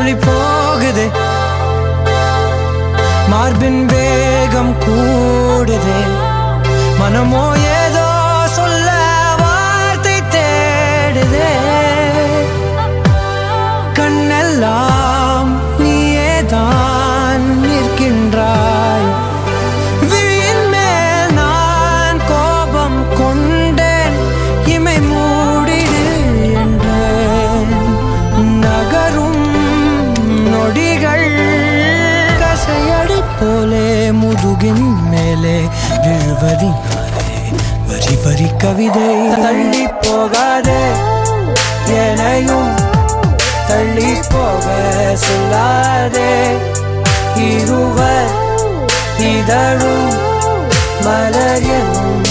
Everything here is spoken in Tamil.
துளி போகுதே மார்பின் வேகம் கூடுதே மனமோ ஏதோ சொல்ல வார்த்தை தேடுதே கண்ணெல்லாம் நீயேதான் நிற்கின்றாய் விழியின் மேல் நான் கோபம் கொண்டேன் இமை மூடிடு என்றேன் நகரும் நொடிகள் கசையடி போலே முதுகின் மேலே விழுவதினாலே வரி வரி கவிதை தள்ளி போகாதே எனையும் தள்ளி போக சொல்லாதே இருவர் இதழும் மலர் என்னும்